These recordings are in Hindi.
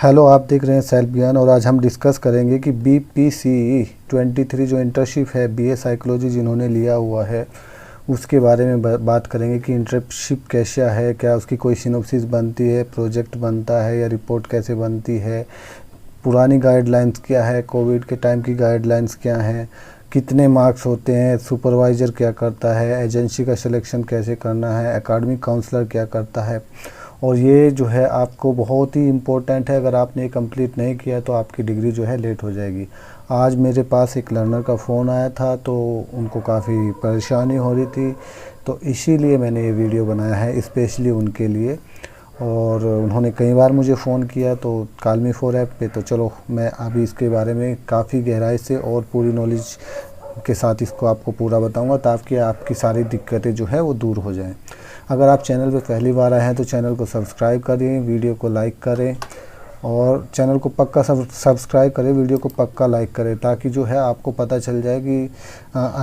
हेलो, आप देख रहे हैं सेल्फ ज्ञान और आज हम डिस्कस करेंगे कि BPCE 23 जो इंटर्नशिप है BA साइकोलॉजी जिन्होंने लिया हुआ है उसके बारे में बात करेंगे कि इंटर्नशिप कैसा है, क्या उसकी कोई सिनॉप्सिस बनती है, प्रोजेक्ट बनता है या रिपोर्ट कैसे बनती है, पुरानी गाइडलाइंस क्या है, कोविड के टाइम की गाइडलाइंस क्या हैं, कितने मार्क्स होते हैं, सुपरवाइज़र क्या करता है, एजेंसी का सिलेक्शन कैसे करना है, एकेडमिक काउंसलर क्या करता है। और ये जो है आपको बहुत ही इम्पोर्टेंट है। अगर आपने कंप्लीट नहीं किया तो आपकी डिग्री जो है लेट हो जाएगी। आज मेरे पास एक लर्नर का फ़ोन आया था तो उनको काफ़ी परेशानी हो रही थी, तो इसीलिए मैंने ये वीडियो बनाया है स्पेशली उनके लिए। और उन्होंने कई बार मुझे फ़ोन किया तो कॉल मी फॉर ऐप पे, तो चलो मैं अभी इसके बारे में काफ़ी गहराई से और पूरी नॉलेज के साथ इसको आपको पूरा बताऊंगा ताकि आपकी सारी दिक्कतें जो है वो दूर हो जाएं। अगर आप चैनल पे पहली बार आए हैं तो चैनल को सब्सक्राइब करें, वीडियो को लाइक करें और चैनल को पक्का सब्सक्राइब करें, वीडियो को पक्का लाइक करें ताकि जो है आपको पता चल जाए कि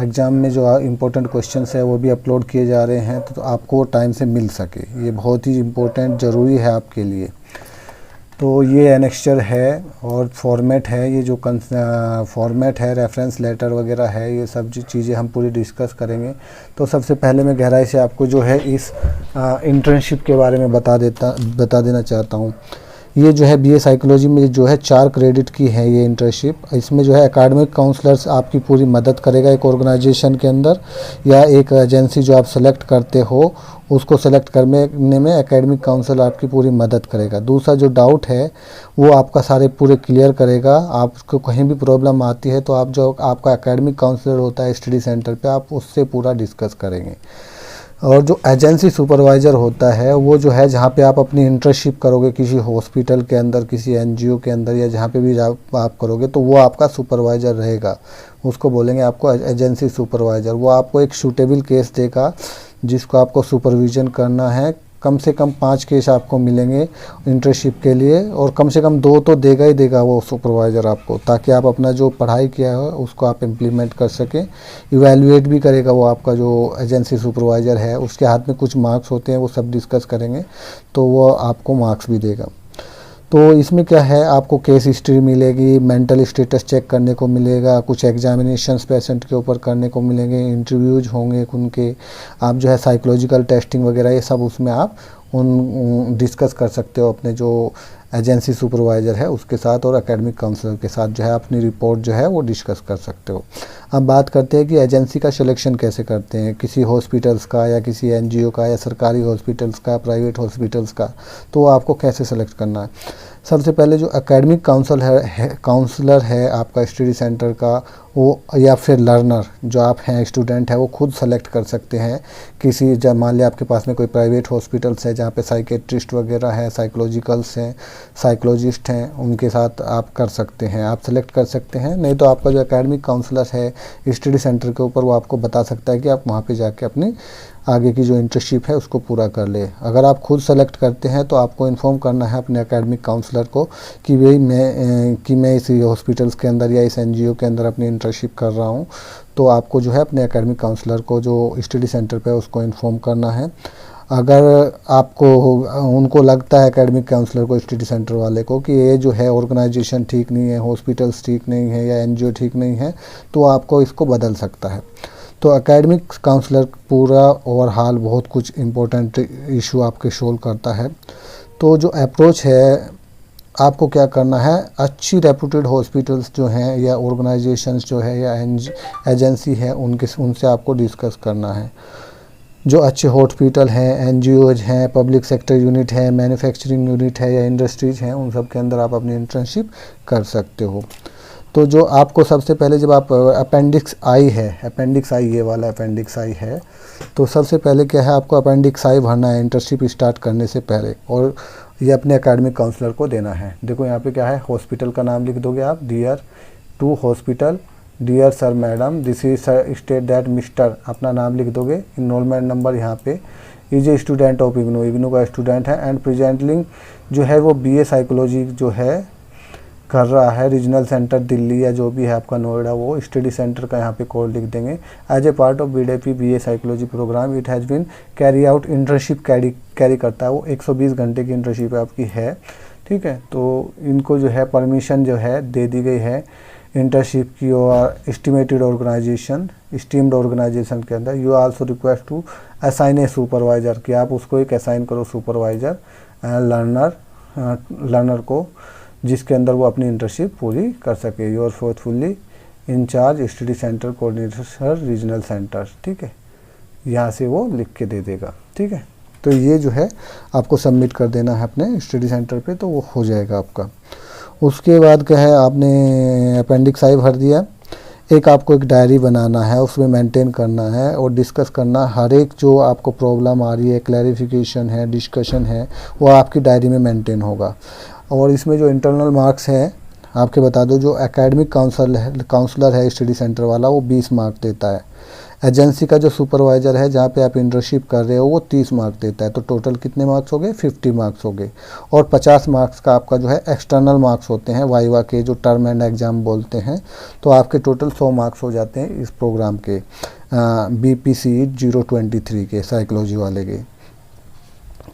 एग्ज़ाम में जो इम्पोर्टेंट क्वेश्चंस है वो भी अपलोड किए जा रहे हैं तो आपको टाइम से मिल सके। ये बहुत ही इम्पोर्टेंट ज़रूरी है आपके लिए। तो ये एनेक्स्चर है और फॉर्मेट है, ये जो फॉर्मेट है, रेफरेंस लेटर वगैरह है, ये सब चीज़ें हम पूरी डिस्कस करेंगे। तो सबसे पहले मैं गहराई से आपको जो है इस इंटर्नशिप के बारे में बता देना चाहता हूँ। ये जो है BA साइकोलॉजी में जो है 4 क्रेडिट की है ये इंटर्नशिप। इसमें जो है एकेडमिक काउंसलर्स आपकी पूरी मदद करेगा एक ऑर्गेनाइजेशन के अंदर, या एक एजेंसी जो आप सेलेक्ट करते हो उसको सेलेक्ट करने में एकेडमिक काउंसलर आपकी पूरी मदद करेगा। दूसरा जो डाउट है वो आपका सारे पूरे क्लियर करेगा। आपको कहीं भी प्रॉब्लम आती है तो आप जो आपका एकेडमिक काउंसलर होता है स्टडी सेंटर पे, आप उससे पूरा डिस्कस करेंगे। और जो एजेंसी सुपरवाइज़र होता है वो जो है जहाँ पे आप अपनी इंटर्नशिप करोगे, किसी हॉस्पिटल के अंदर, किसी NGO के अंदर या जहाँ पे भी आप करोगे, तो वो आपका सुपरवाइज़र रहेगा। उसको बोलेंगे आपको एजेंसी सुपरवाइज़र। वो आपको एक सूटेबल केस देगा जिसको आपको सुपरविज़न करना है। कम से कम 5 केस आपको मिलेंगे इंटर्नशिप के लिए और कम से कम 2 तो देगा ही देगा वो सुपरवाइज़र आपको, ताकि आप अपना जो पढ़ाई किया है उसको आप इम्प्लीमेंट कर सकें। इवैल्यूएट भी करेगा वो आपका जो एजेंसी सुपरवाइज़र है, उसके हाथ में कुछ मार्क्स होते हैं, वो सब डिस्कस करेंगे तो वो आपको मार्क्स भी देगा। तो इसमें क्या है, आपको केस हिस्ट्री मिलेगी, मेंटल स्टेटस चेक करने को मिलेगा, कुछ एग्जामिनेशंस पेशेंट के ऊपर करने को मिलेंगे, इंटरव्यूज होंगे उनके, आप जो है साइकोलॉजिकल टेस्टिंग वगैरह ये सब उसमें आप डिस्कस कर सकते हो अपने जो एजेंसी सुपरवाइज़र है उसके साथ और एकेडमिक काउंसलर के साथ जो है अपनी रिपोर्ट जो है वो डिस्कस कर सकते हो। अब बात करते हैं कि एजेंसी का सिलेक्शन कैसे करते हैं, किसी हॉस्पिटल्स का या किसी NGO का या सरकारी हॉस्पिटल्स का, प्राइवेट हॉस्पिटल्स का, तो आपको कैसे सेलेक्ट करना है। सबसे पहले जो एकेडमिक काउंसलर है आपका स्टडी सेंटर का, वो या फिर लर्नर जो आप हैं, स्टूडेंट है, वो खुद सेलेक्ट कर सकते हैं। किसी जब मान लिया आपके पास में कोई प्राइवेट हॉस्पिटल्स है जहाँ पे साइकेट्रिस्ट वगैरह है, साइकोलॉजिकल्स हैं, साइकोलॉजिस्ट हैं, उनके साथ आप कर सकते हैं, आप सेलेक्ट कर सकते हैं। नहीं तो आपका जो एकेडमिक काउंसलर है स्टडी सेंटर के ऊपर, वो आपको बता सकता है कि आप वहाँ पे जाके अपनी आगे की जो इंटर्नशिप है उसको पूरा कर ले। अगर आप खुद सेलेक्ट करते हैं तो आपको इन्फॉर्म करना है अपने एकेडमिक काउंसलर को कि मैं इस हॉस्पिटल्स के अंदर या इस NGO के अंदर अपनी इंटर्नशिप कर रहा हूँ। तो आपको जो है अपने एकेडमिक काउंसलर को जो स्टडी सेंटर पे उसको इन्फॉर्म करना है। अगर आपको उनको लगता है एकेडमिक काउंसलर को, स्टडी सेंटर वाले को, कि ये जो है ऑर्गेनाइजेशन ठीक नहीं है, हॉस्पिटल्स ठीक नहीं है या NGO ठीक नहीं है, तो आपको इसको बदल सकता है। तो एकेडमिक काउंसलर पूरा ओवरऑल बहुत कुछ इम्पोर्टेंट इशू आपके सोल्व करता है। तो जो अप्रोच है, आपको क्या करना है, अच्छी रेप्यूटेड हॉस्पिटल्स जो हैं या ऑर्गेनाइजेशंस जो है या एजेंसी है उनसे आपको डिस्कस करना है। जो अच्छे हॉस्पिटल हैं, NGOज हैं, पब्लिक सेक्टर यूनिट है, मैन्युफैक्चरिंग यूनिट है या इंडस्ट्रीज हैं, उन सब के अंदर आप अपनी इंटर्नशिप कर सकते हो। तो जो आपको सबसे पहले जब आप अपेंडिक्स आई ये वाला अपेंडिक्स आई है, तो सबसे पहले क्या है, आपको अपेंडिक्स आई भरना है इंटर्नशिप स्टार्ट करने से पहले और ये अपने एकेडमिक काउंसलर को देना है। देखो यहाँ पे क्या है, हॉस्पिटल का नाम लिख दोगे आप, dear to hospital, dear sir madam, this is state that mister, अपना नाम लिख दोगे। इनरोलमेंट नंबर यहाँ पे, is a student of IGNOU का स्टूडेंट है एंड प्रेजेंटली जो है वो BA साइकोलॉजी जो है कर रहा है, रीजनल सेंटर दिल्ली या जो भी है आपका नोएडा, वो स्टडी सेंटर का यहाँ पे कोड लिख देंगे। As a part of BDP BA psychology programme it has been carry out internship carry करता है, वो 120 घंटे की इंटर्नशिप आपकी है, ठीक है। तो इनको जो है परमिशन जो है दे दी गई है इंटर्नशिप की और एस्टिमेटेड ऑर्गेनाइजेशन स्टीम्ड ऑर्गेनाइजेशन के अंदर। You also request to assign a supervisor, कि आप उसको एक असाइन करो सुपरवाइज़र लर्नर को, जिसके अंदर वो अपनी इंटर्नशिप पूरी कर सके। Your faithfully incharge study centre coordinator regional centre, ठीक है, यहाँ से वो लिख के दे देगा, ठीक है। तो ये जो है आपको सबमिट कर देना है अपने स्टडी सेंटर पे, तो वो हो जाएगा आपका। उसके बाद क्या है, आपने अपेंडिक्स आई भर दिया। एक आपको एक डायरी बनाना है, उसमें मेंटेन करना है और डिस्कस करना, हर एक जो आपको प्रॉब्लम आ रही है, क्लैरिफिकेशन है, डिस्कशन है, वो आपकी डायरी में मेंटेन होगा। और इसमें जो इंटरनल मार्क्स है आपके बता दो, जो एकेडमिक काउंसलर है स्टडी सेंटर वाला, वो 20 मार्क देता है। एजेंसी का जो सुपरवाइज़र है जहाँ पे आप इंटर्नशिप कर रहे हो, वो 30 मार्क देता है। तो टोटल कितने मार्क्स हो गए? 50 मार्क्स हो गए। और 50 मार्क्स का आपका जो है एक्सटर्नल मार्क्स होते हैं, वाइवा के, जो टर्म एंड एग्ज़ाम बोलते हैं। तो आपके टोटल 100 मार्क्स हो जाते हैं इस प्रोग्राम के, BPCE 023 के साइकोलॉजी वाले के।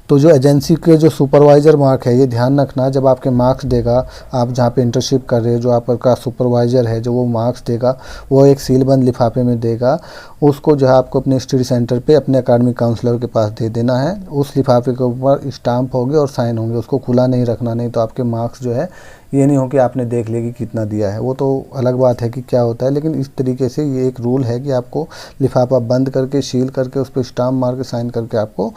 तो जो एजेंसी के जो सुपरवाइज़र मार्क है, ये ध्यान रखना, जब आपके मार्क्स देगा, आप जहाँ पे इंटर्नशिप कर रहे हो, जो आपका सुपरवाइज़र है जो वो मार्क्स देगा, वो एक सीलबंद लिफाफे में देगा। उसको जो है आपको अपने स्टडी सेंटर पे अपने एकेडमिक काउंसलर के पास दे देना है। उस लिफाफे के ऊपर स्टाम्प होंगे और साइन होंगे, उसको खुला नहीं रखना, नहीं तो आपके मार्क्स जो है ये नहीं हो कि आपने देख लिया कि कितना दिया है। वो तो अलग बात है कि क्या होता है, लेकिन इस तरीके से ये एक रूल है कि आपको लिफाफा बंद करके, सील करके, उस पर स्टाम्प मार के, साइन करके आपको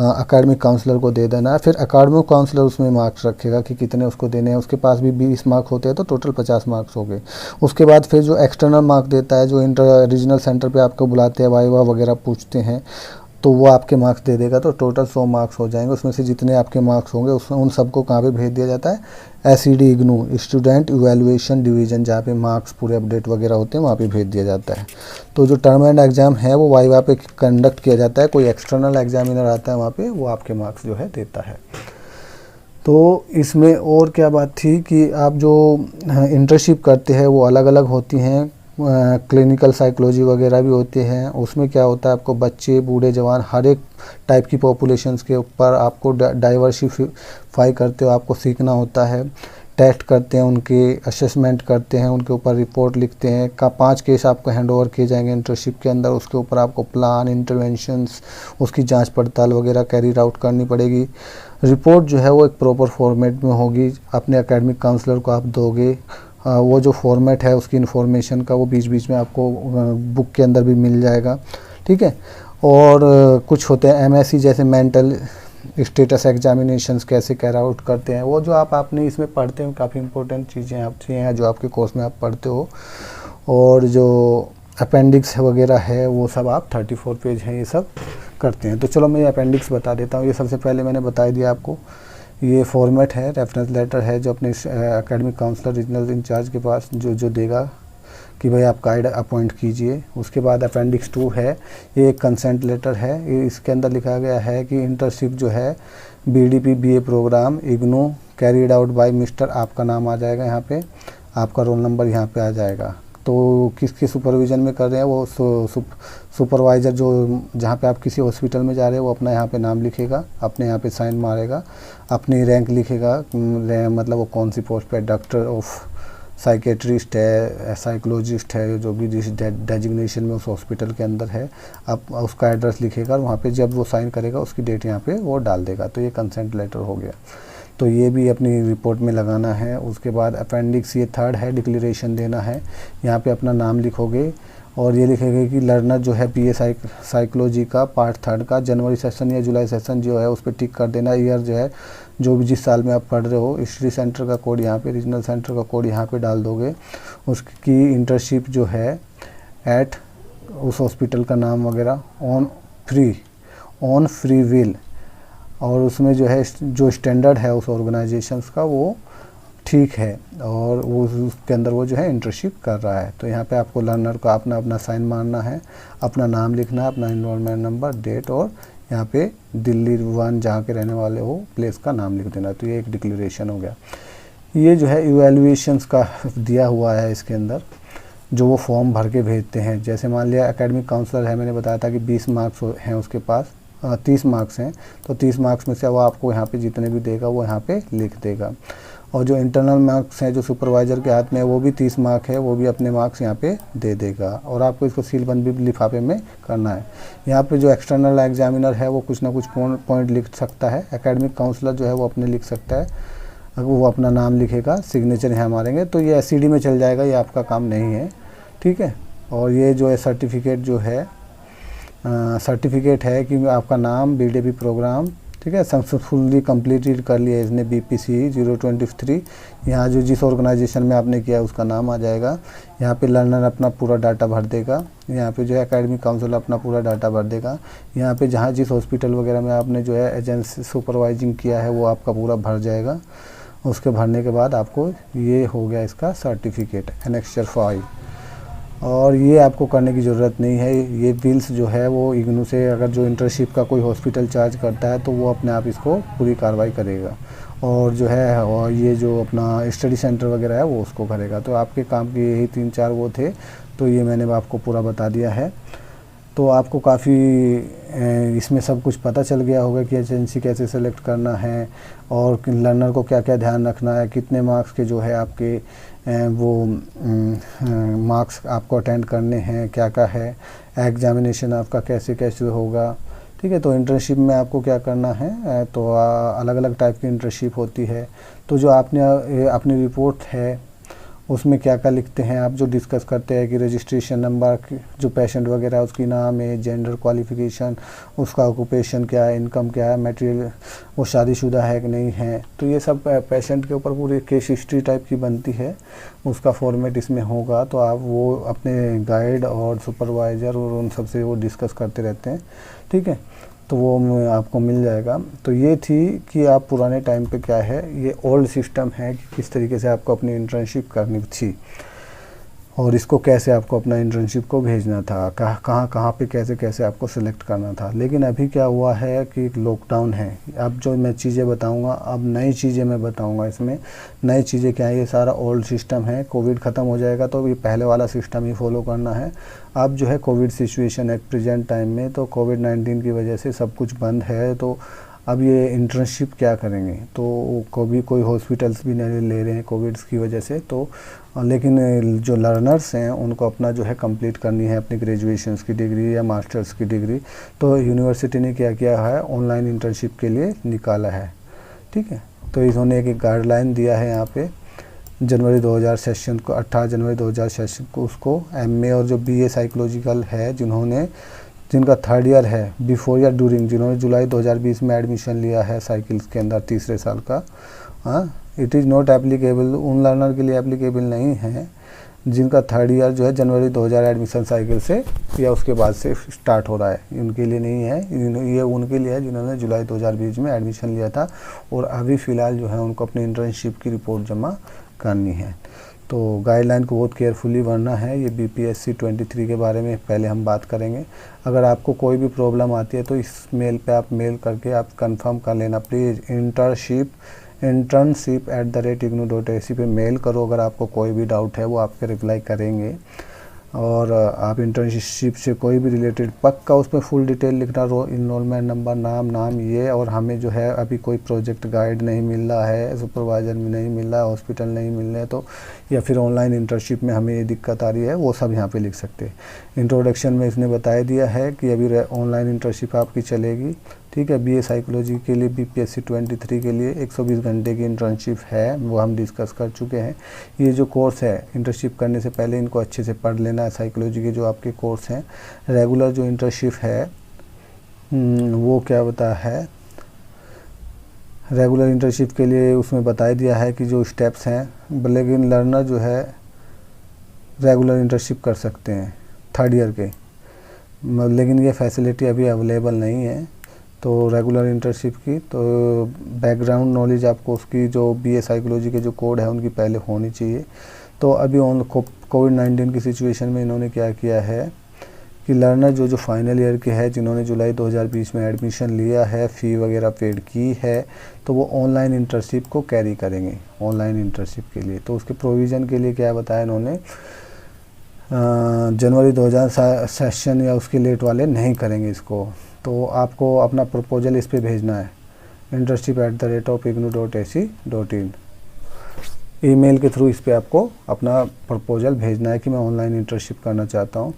एकेडमिक काउंसलर को दे देना है। फिर एकेडमिक काउंसलर उसमें मार्क्स रखेगा कि कितने उसको देने हैं। उसके पास भी 20 मार्क होते हैं, तो टोटल 50 मार्क्स हो गए। उसके बाद फिर जो एक्सटर्नल मार्क देता है, जो इंटर रीजनल सेंटर पे आपको बुलाते हैं, वाइवा वगैरह पूछते हैं, तो वो आपके मार्क्स दे देगा। तो टोटल 100 मार्क्स हो जाएंगे। उसमें से जितने आपके मार्क्स होंगे उसमें उन सबको कहाँ पे भेज दिया जाता है? SED IGNOU student evaluation division, जहाँ पे मार्क्स पूरे अपडेट वगैरह होते हैं, वहाँ पे भेज दिया जाता है। तो जो टर्म एंड एग्ज़ाम है वो वाइवा पे कंडक्ट किया जाता है, कोई एक्सटर्नल एग्जामिनर आता है वहाँ पे, वो आपके मार्क्स जो है देता है। तो इसमें और क्या बात थी कि आप जो इंटर्नशिप करते हैं वो अलग अलग होती हैं, क्लिनिकल साइकोलॉजी वगैरह भी होते हैं। उसमें क्या होता है, आपको बच्चे, बूढ़े, जवान, हर एक टाइप की पॉपुलेशंस के ऊपर आपको डाइवर्सिफाई करते हो, आपको सीखना होता है। टेस्ट करते हैं, उनके असेसमेंट करते हैं, उनके ऊपर रिपोर्ट लिखते हैं। 5 केस आपको हैंडओवर किए जाएंगे इंटर्नशिप के अंदर। उसके ऊपर आपको प्लान, इंटरवेंशंस, उसकी जांच पड़ताल वगैरह कैरी आउट करनी पड़ेगी। रिपोर्ट जो है वो एक प्रॉपर फॉर्मेट में होगी, अपने एकेडमिक काउंसलर को आप दोगे। वो जो फॉर्मेट है उसकी इन्फॉर्मेशन का, वो बीच बीच में आपको बुक के अंदर भी मिल जाएगा, ठीक है। और कुछ होते हैं MSc, जैसे मेंटल स्टेटस एग्जामिनेशंस कैसे कैरी आउट करते हैं, वो जो आपने इसमें पढ़ते हो, काफ़ी इंपॉर्टेंट चीज़ें आपकी हैं जो आपके कोर्स में आप पढ़ते हो। और जो अपेंडिक्स वगैरह है वो सब आप 34 पेज हैं, ये सब करते हैं। तो चलो मैं अपेंडिक्स बता देता हूँ। ये सबसे पहले मैंने बता दिया आपको, ये फॉर्मेट है, रेफरेंस लेटर है जो अपने एकेडमिक काउंसलर रीजनल इंचार्ज के पास जो देगा कि भाई आप गाइड अपॉइंट कीजिए। उसके बाद अपेंडिक्स 2 है, ये एक कंसेंट लेटर है। ये इसके अंदर लिखा गया है कि इंटर्नशिप जो है BDP BA programme IGNOU carried out by mister, आपका नाम आ जाएगा यहाँ पे, आपका रोल नंबर यहाँ पे आ जाएगा। तो किसके सुपरविज़न में कर रहे हैं, वो सुपरवाइज़र जो जहाँ पे आप किसी हॉस्पिटल में जा रहे हो, वो अपना यहाँ पे नाम लिखेगा, अपने यहाँ पे साइन मारेगा, अपनी रैंक लिखेगा, मतलब वो कौन सी पोस्ट पे, डॉक्टर ऑफ साइकेट्रिस्ट है, साइकोलॉजिस्ट है, जो भी जिस डेजिग्नेशन में उस हॉस्पिटल के अंदर है, आप उसका एड्रेस लिखेगा और वहाँ पे जब वो साइन करेगा उसकी डेट यहाँ पे वो डाल देगा। तो ये कंसेंट लेटर हो गया। तो ये भी अपनी रिपोर्ट में लगाना है। उसके बाद अपेंडिक्स ये 3rd है, डिक्लेरेशन देना है। यहाँ पे अपना नाम लिखोगे और ये लिखेंगे कि लर्नर जो है BA साइकोलॉजी का पार्ट 3rd का जनवरी सेशन या जुलाई सेशन जो है उस पर टिक कर देना। ईयर जो है जो भी जिस साल में आप पढ़ रहे हो, स्टडी सेंटर का कोड यहाँ पे, रीजनल सेंटर का कोड यहाँ पे डाल दोगे। उसकी इंटर्नशिप जो है एट उस हॉस्पिटल का नाम वगैरह, ऑन फ्री विल, और उसमें जो है जो स्टैंडर्ड है उस ऑर्गेनाइजेशंस का वो ठीक है, और वो उसके अंदर वो जो है इंटर्नशिप कर रहा है। तो यहाँ पे आपको लर्नर को अपना साइन मारना है, अपना नाम लिखना है, अपना इनरोलमेंट नंबर, डेट, और यहाँ पे दिल्ली 1 जहाँ के रहने वाले हो प्लेस का नाम लिख देना। तो ये एक डिक्लेरेशन हो गया। ये जो है इवैल्यूएशंस का दिया हुआ है इसके अंदर, जो वो फॉर्म भर के भेजते हैं। जैसे मान लिया एकेडमिक काउंसलर है, मैंने बताया था कि 20 मार्क्स हैं उसके पास, 30 मार्क्स हैं, तो 30 मार्क्स में से वो आपको यहाँ पे जितने भी देगा वो यहाँ पे लिख देगा। और जो इंटरनल मार्क्स हैं जो सुपरवाइज़र के हाथ में है वो भी 30 मार्क है, वो भी अपने मार्क्स यहाँ पे दे देगा और आपको इसको सीलबंद भी लिफाफे में करना है। यहाँ पे जो एक्सटर्नल एग्जामिनर है वो कुछ ना कुछ पॉइंट लिख सकता है, एकेडमिक काउंसलर जो है वो अपने लिख सकता है, अगर वो अपना नाम लिखेगा, सिग्नेचर यहाँ मारेंगे तो ये एससीडी में चल जाएगा, ये आपका काम नहीं है, ठीक है। और ये जो है सर्टिफिकेट जो है सर्टिफिकेट है कि आपका नाम बीडीबी प्रोग्राम, ठीक है, सक्सेसफुली कंप्लीटेड कर लिया इसने BPCE 023। यहाँ जो जिस ऑर्गेनाइजेशन में आपने किया है उसका नाम आ जाएगा। यहाँ पे लर्नर अपना पूरा डाटा भर देगा, यहाँ पे जो है एकेडमिक काउंसिल अपना पूरा डाटा भर देगा। यहाँ पे जहाँ जिस हॉस्पिटल वगैरह में आपने जो है एजेंसी सुपरवाइजिंग किया है वो आपका पूरा भर जाएगा। उसके भरने के बाद आपको ये हो गया इसका सर्टिफिकेट एनेक्चर 5। और ये आपको करने की ज़रूरत नहीं है, ये बिल्स जो है वो इग्नू से अगर जो इंटर्नशिप का कोई हॉस्पिटल चार्ज करता है तो वो अपने आप इसको पूरी कार्रवाई करेगा और जो है और ये जो अपना स्टडी सेंटर वगैरह है वो उसको करेगा। तो आपके काम के यही 3-4 वो थे, तो ये मैंने आपको पूरा बता दिया है। तो आपको काफ़ी इसमें सब कुछ पता चल गया होगा कि एजेंसी कैसे सेलेक्ट करना है और लर्नर को क्या क्या ध्यान रखना है, कितने मार्क्स के जो है आपके वो मार्क्स आपको अटेंड करने हैं, क्या क्या है, एग्जामिनेशन आपका कैसे कैसे होगा, ठीक है। तो इंटर्नशिप में आपको क्या करना है, तो अलग अलग टाइप की इंटर्नशिप होती है। तो जो आपने अपनी रिपोर्ट है उसमें क्या क्या लिखते हैं आप, जो डिस्कस करते हैं कि रजिस्ट्रेशन नंबर, जो पेशेंट वगैरह है उसकी नाम है, जेंडर क्वालिफ़िकेशन, उसका ऑक्यूपेशन क्या है, इनकम क्या है, मटेरियल वो शादीशुदा है कि नहीं है, तो ये सब पेशेंट के ऊपर पूरी केस हिस्ट्री टाइप की बनती है, उसका फॉर्मेट इसमें होगा। तो आप वो अपने गाइड और सुपरवाइज़र और उन सब से वो डिस्कस करते रहते हैं, ठीक है, तो वो आपको मिल जाएगा। तो ये थी कि आप पुराने टाइम पे क्या है, ये ओल्ड सिस्टम है कि किस तरीके से आपको अपनी इंटर्नशिप करनी थी और इसको कैसे आपको अपना इंटर्नशिप को भेजना था, कहाँ पे कैसे कैसे आपको सिलेक्ट करना था। लेकिन अभी क्या हुआ है कि लॉकडाउन है, अब जो मैं चीज़ें बताऊंगा अब नई चीज़ें मैं बताऊंगा। इसमें नई चीज़ें क्या है, ये सारा ओल्ड सिस्टम है, कोविड ख़त्म हो जाएगा तो ये पहले वाला सिस्टम ही फॉलो करना है। अब जो है कोविड सिचुएशन है प्रेजेंट टाइम में, तो कोविड-19 की वजह से सब कुछ बंद है, तो अब ये इंटर्नशिप क्या करेंगे, तो कोई हॉस्पिटल्स भी नहीं ले रहे हैं कोविड की वजह से। तो लेकिन जो लर्नर्स हैं उनको अपना जो है कंप्लीट करनी है अपनी ग्रेजुएशंस की डिग्री या मास्टर्स की डिग्री, तो यूनिवर्सिटी ने क्या किया है, ऑनलाइन इंटर्नशिप के लिए निकाला है, ठीक है। तो इन्होंने एक गाइडलाइन दिया है यहाँ पे जनवरी 2000 सेशन को, 18 जनवरी 2000 सेशन को उसको MA और जो BA साइकोलॉजिकल है जिनका 3rd ईयर है, बिफोर या ड्यूरिंग, जिन्होंने जुलाई 2020 में एडमिशन लिया है साइकिल्स के अंदर तीसरे साल का, इट इज़ नॉट एप्लीकेबल, उन लर्नर के लिए एप्लीकेबल नहीं है जिनका 3rd ईयर जो है जनवरी 2000 एडमिशन साइकिल से या उसके बाद से स्टार्ट हो रहा है, उनके लिए नहीं है। ये उनके लिए है जिन्होंने जुलाई 2020 में एडमिशन लिया था और अभी फ़िलहाल जो है उनको अपनी इंटर्नशिप की रिपोर्ट जमा करनी है। तो गाइडलाइन को बहुत केयरफुली पढ़ना है। ये BPSC 23 के बारे में पहले हम बात करेंगे। अगर आपको कोई भी प्रॉब्लम आती है तो इस मेल पे आप मेल करके आप कंफर्म कर लेना प्लीज़। internship@ignou.ac पे मेल करो, अगर आपको कोई भी डाउट है वो आपके रिप्लाई करेंगे। और आप इंटर्नशिप से कोई भी रिलेटेड पक्का उस पर फुल डिटेल लिखना, इनरोलमेंट नंबर, नाम ये। और हमें जो है अभी कोई प्रोजेक्ट गाइड नहीं मिल रहा है, सुपरवाइज़र में नहीं मिल रहा है, हॉस्पिटल नहीं मिल रहे, तो या फिर ऑनलाइन इंटर्नशिप में हमें ये दिक्कत आ रही है, वो सब यहाँ पे लिख सकते हैं। इंट्रोडक्शन में इसने बताया दिया है कि अभी ऑनलाइन इंटर्नशिप आपकी चलेगी, ठीक है। BA साइकोलॉजी के लिए BPSC 23 के लिए 120 घंटे की इंटर्नशिप है, वो हम डिस्कस कर चुके हैं। ये जो कोर्स है इंटर्नशिप करने से पहले इनको अच्छे से पढ़ लेना है। साइकोलॉजी के जो आपके कोर्स हैं, रेगुलर जो इंटर्नशिप है वो क्या बता है, रेगुलर इंटर्नशिप के लिए उसमें बताया दिया है कि जो स्टेप्स हैं, लेकिन लर्नर जो है रेगुलर इंटर्नशिप कर सकते हैं 3rd ईयर के, लेकिन ये फैसिलिटी अभी अवेलेबल नहीं है। तो रेगुलर इंटर्नशिप की तो बैकग्राउंड नॉलेज आपको उसकी जो BA साइकोलॉजी के जो कोड है उनकी पहले होनी चाहिए। तो अभी कोविड-19 की सिचुएशन में इन्होंने क्या किया है कि लर्नर जो फाइनल ईयर के हैं, जिन्होंने जुलाई 2020 में एडमिशन लिया है, फ़ी वगैरह पेड की है, तो वो ऑनलाइन इंटर्नशिप को कैरी करेंगे ऑनलाइन इंटर्नशिप के लिए। तो उसके प्रोविज़न के लिए क्या बताया इन्होंने, जनवरी 2000 सेशन या उसके लेट वाले नहीं करेंगे इसको, तो आपको अपना प्रपोजल इस पे भेजना है internship@ignou.ac.in ईमेल के थ्रू इस पे आपको अपना प्रपोजल भेजना है कि मैं ऑनलाइन इंटर्नशिप करना चाहता हूँ।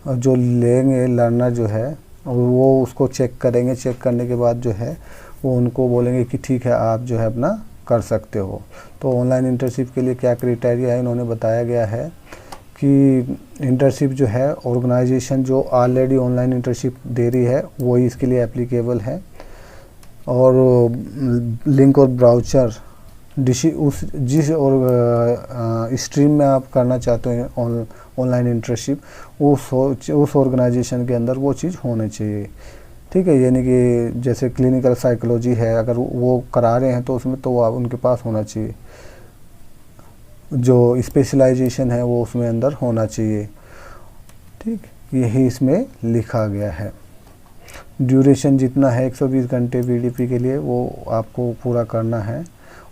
और जो लेंगे लर्नर जो है वो उसको चेक करेंगे, चेक करने के बाद जो है वो उनको बोलेंगे कि ठीक है आप जो है अपना कर सकते हो। तो ऑनलाइन इंटर्नशिप के लिए क्या क्राइटेरिया है इन्होंने बताया गया है कि इंटर्नशिप जो है ऑर्गेनाइजेशन जो ऑलरेडी ऑनलाइन इंटर्नशिप दे रही है वही इसके लिए एप्लीकेबल है, और लिंक और ब्राउचर जिस और स्ट्रीम में आप करना चाहते हैं ऑनलाइन इंटर्नशिप उस ऑर्गेनाइजेशन के अंदर वो चीज़ होनी चाहिए। ठीक है, यानी कि जैसे क्लिनिकल साइकोलॉजी है, अगर वो करा रहे हैं तो उसमें तो वो उनके पास होना चाहिए, जो स्पेशलाइजेशन है वो उसमें अंदर होना चाहिए। ठीक, यही इसमें लिखा गया है। ड्यूरेशन जितना है 120 घंटे बीडीपी के लिए वो आपको पूरा करना है।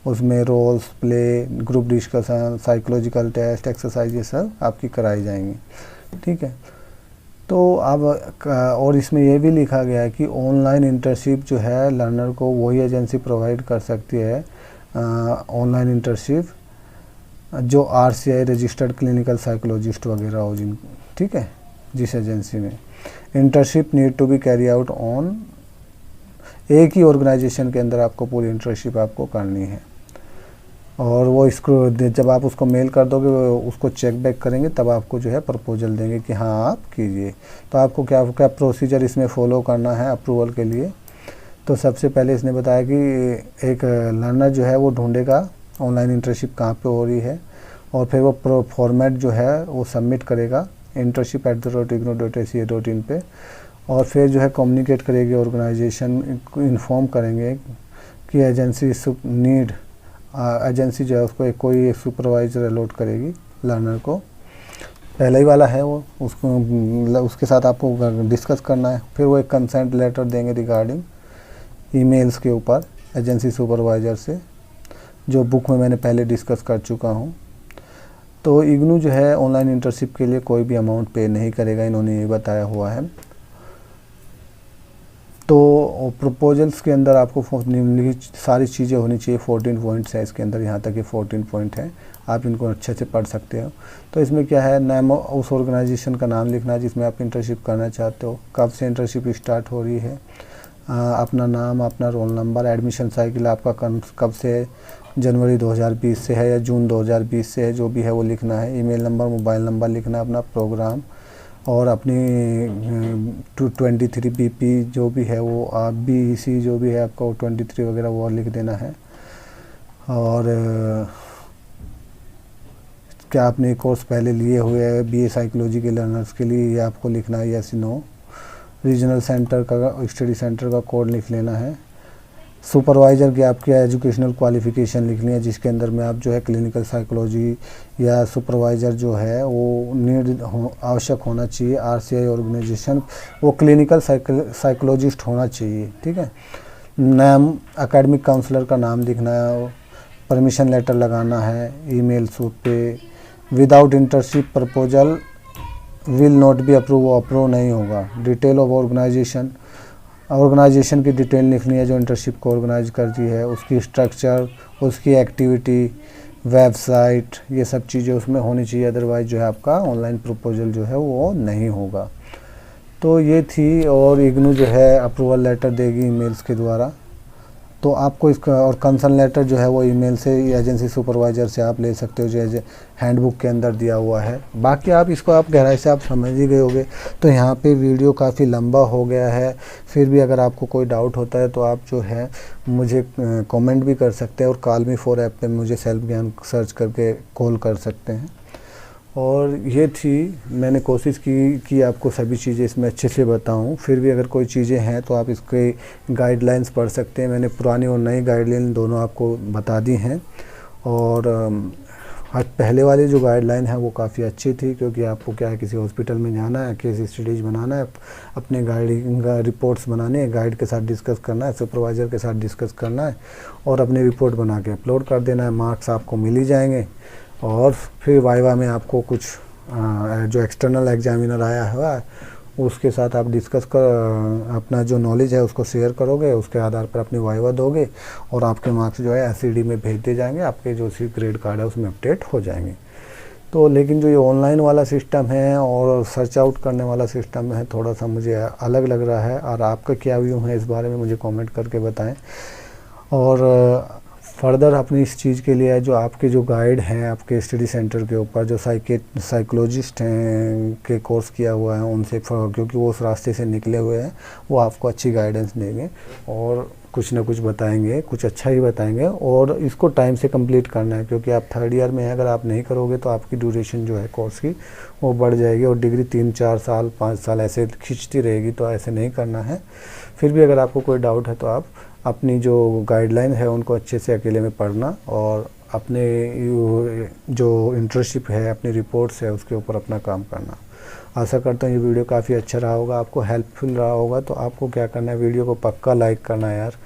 उसमें roles play, group discussion, psychological test, exercise ये सब आपकी कराई जाएंगी। ठीक है, तो अब और इसमें यह भी लिखा गया है कि ऑनलाइन इंटर्नशिप जो है लर्नर को वही एजेंसी प्रोवाइड कर सकती है ऑनलाइन इंटर्नशिप जो RCI रजिस्टर्ड क्लिनिकल साइकोलॉजिस्ट वगैरह हो जिन, ठीक है, जिस एजेंसी में। Internship need to be carry out on, एक ही ऑर्गेनाइजेशन के अंदर आपको पूरी इंटर्नशिप आपको करनी है। और वो इसको जब आप उसको मेल कर दोगे वो उसको चेक बैक करेंगे, तब आपको जो है प्रपोजल देंगे कि हाँ आप कीजिए। तो आपको क्या क्या प्रोसीजर इसमें फॉलो करना है अप्रूवल के लिए। तो सबसे पहले इसने बताया कि एक लर्नर जो है वो ढूंढेगा ऑनलाइन इंटर्नशिप कहाँ पे हो रही है, और फिर वो फॉर्मेट जो है वो सबमिट करेगा internship@ignou.ac.in पे, और फिर जो है कम्युनिकेट करेगी ऑर्गेनाइजेशन को, इन्फॉर्म करेंगे कि एजेंसी नीड, एजेंसी जो है उसको कोई एक सुपरवाइज़र अलॉट करेगी लर्नर को। पहला ही वाला है वो, उसको उसके साथ आपको डिस्कस करना है। फिर वो एक कंसेंट लेटर देंगे रिगार्डिंग ईमेल्स के ऊपर एजेंसी सुपरवाइज़र से, जो बुक में मैंने पहले डिस्कस कर चुका हूँ। तो इग्नू जो है ऑनलाइन इंटर्नशिप के लिए कोई भी अमाउंट पे नहीं करेगा, इन्होंने ये बताया हुआ है। तो प्रपोजल्स के अंदर आपको निम्नलिखित सारी चीज़ें होनी चाहिए। 14 पॉइंट्स है इसके अंदर, यहाँ तक ये 14 पॉइंट है, आप इनको अच्छे से पढ़ सकते हो। तो इसमें क्या है, नाम उस ऑर्गेनाइजेशन का नाम लिखना है जिसमें आप इंटर्नशिप करना चाहते हो, कब से इंटर्नशिप स्टार्ट हो रही है, अपना नाम, अपना रोल नंबर, एडमिशन साइकिल आपका कब से है, जनवरी 2020 से है या जून 2020 से है, जो भी है वो लिखना है। ईमेल नंबर, मोबाइल नंबर लिखना है, अपना प्रोग्राम, और अपनी 223 BP जो भी है वो आप BEC जो भी है आपका 23 वगैरह वो लिख देना है। और क्या आपने कोर्स पहले लिए हुए हैं BA साइकोलॉजी के लर्नर्स के लिए, ये आपको लिखना है यस नो। रीजनल सेंटर का, स्टडी सेंटर का कोड लिख लेना है। सुपरवाइज़र की आपकी एजुकेशनल क्वालिफ़िकेशन लिखनी है, जिसके अंदर में आप जो है क्लिनिकल साइकोलॉजी या सुपरवाइज़र जो है वो आवश्यक होना चाहिए। RCI ऑर्गेनाइजेशन वो क्लिनिकल साइकोलॉजिस्ट होना चाहिए। ठीक है, नाम, एकेडमिक काउंसलर का नाम लिखना है, परमिशन लेटर लगाना है ईमेल सूट पे। Without internship proposal will not be approve, वो अप्रूव नहीं होगा। डिटेल ऑफ ऑर्गेनाइजेशन की डिटेल लिखनी है जो इंटर्नशिप को ऑर्गेनाइज करती है, उसकी स्ट्रक्चर, उसकी एक्टिविटी, वेबसाइट, ये सब चीज़ें उसमें होनी चाहिए। अदरवाइज जो है आपका ऑनलाइन प्रपोजल जो है वो नहीं होगा। तो ये थी, और इग्नू जो है अप्रूवल लेटर देगी ईमेल्स के द्वारा। तो आपको इसका और कंसर्न लेटर जो है वो ईमेल से एजेंसी सुपरवाइज़र से आप ले सकते हो, जो हैंडबुक के अंदर दिया हुआ है। बाकी आप इसको आप गहराई से आप समझ ही गए होंगे। तो यहाँ पे वीडियो काफ़ी लंबा हो गया है, फिर भी अगर आपको कोई डाउट होता है तो आप जो है मुझे कमेंट भी कर सकते हैं, और कॉल मी फॉर ऐप पे मुझे सेल्फ ज्ञान सर्च करके कॉल कर सकते हैं। और ये थी, मैंने कोशिश की कि आपको सभी चीज़ें इसमें अच्छे से बताऊं। फिर भी अगर कोई चीज़ें हैं तो आप इसके गाइडलाइंस पढ़ सकते हैं। मैंने पुरानी और नई गाइडलाइन दोनों आपको बता दी हैं। और पहले वाली जो गाइडलाइन है वो काफ़ी अच्छी थी, क्योंकि आपको क्या है, किसी हॉस्पिटल में जाना है, केस स्टडीज बनाना है, अपने गाइड रिपोर्ट्स बनाने हैं, गाइड के साथ डिस्कस करना है, सुपरवाइज़र के साथ डिस्कस करना है, और अपनी रिपोर्ट बना के अपलोड कर देना है। मार्क्स आपको मिल ही जाएंगे। और फिर वाइवा में आपको कुछ जो एक्सटर्नल एग्जामिनर आया हुआ है उसके साथ आप डिस्कस कर अपना जो नॉलेज है उसको शेयर करोगे, उसके आधार पर अपनी वाइवा दोगे और आपके मार्क्स जो है एसईडी में भेज दिए जाएंगे, आपके जो सी ग्रेड कार्ड है उसमें अपडेट हो जाएंगे। तो लेकिन जो ये ऑनलाइन वाला सिस्टम है और सर्च आउट करने वाला सिस्टम है, थोड़ा सा मुझे अलग लग रहा है। और आपका क्या व्यू है इस बारे में मुझे कमेंट करके बताएं। और फर्दर अपनी इस चीज़ के लिए है जो आपके जो गाइड हैं आपके स्टडी सेंटर के ऊपर, जो साइकोलॉजिस्ट हैं के कोर्स किया हुआ है उनसे, क्योंकि वो उस रास्ते से निकले हुए हैं, वो आपको अच्छी गाइडेंस देंगे और कुछ ना कुछ बताएंगे, कुछ अच्छा ही बताएंगे। और इसको टाइम से कंप्लीट करना है, क्योंकि आप थर्ड ईयर में हैं, अगर आप नहीं करोगे तो आपकी ड्यूरेशन जो है कोर्स की वो बढ़ जाएगी और डिग्री 3-4 साल 5 साल ऐसे खिंचती रहेगी। तो ऐसे नहीं करना है। फिर भी अगर आपको कोई डाउट है तो आप अपनी जो गाइडलाइन है उनको अच्छे से अकेले में पढ़ना और अपने जो इंटर्नशिप है, अपनी रिपोर्ट्स है, उसके ऊपर अपना काम करना। आशा करता हूँ ये वीडियो काफ़ी अच्छा रहा होगा, आपको हेल्पफुल रहा होगा। तो आपको क्या करना है, वीडियो को पक्का लाइक करना है यार।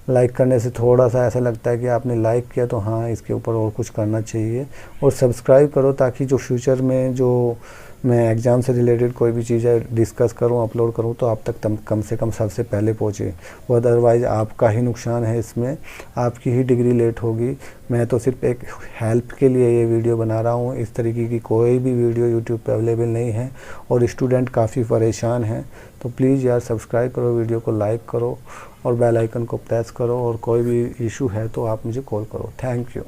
लाइक करने से थोड़ा सा ऐसा लगता है कि आपने लाइक किया तो हाँ इसके ऊपर और कुछ करना चाहिए। और सब्सक्राइब करो ताकि जो फ्यूचर में जो मैं एग्ज़ाम से रिलेटेड कोई भी चीज़ें डिस्कस करूं, अपलोड करूं तो आप तक कम से कम सबसे पहले पहुंचे। वो अदरवाइज़ आपका ही नुकसान है, इसमें आपकी ही डिग्री लेट होगी। मैं तो सिर्फ एक हेल्प के लिए ये वीडियो बना रहा हूं। इस तरीके की कोई भी वीडियो यूट्यूब पे अवेलेबल नहीं है और स्टूडेंट काफ़ी परेशान हैं। तो प्लीज़ यार सब्सक्राइब करो, वीडियो को लाइक करो और बेल आइकन को प्रेस करो। और कोई भी इशू है तो आप मुझे कॉल करो। Thank you.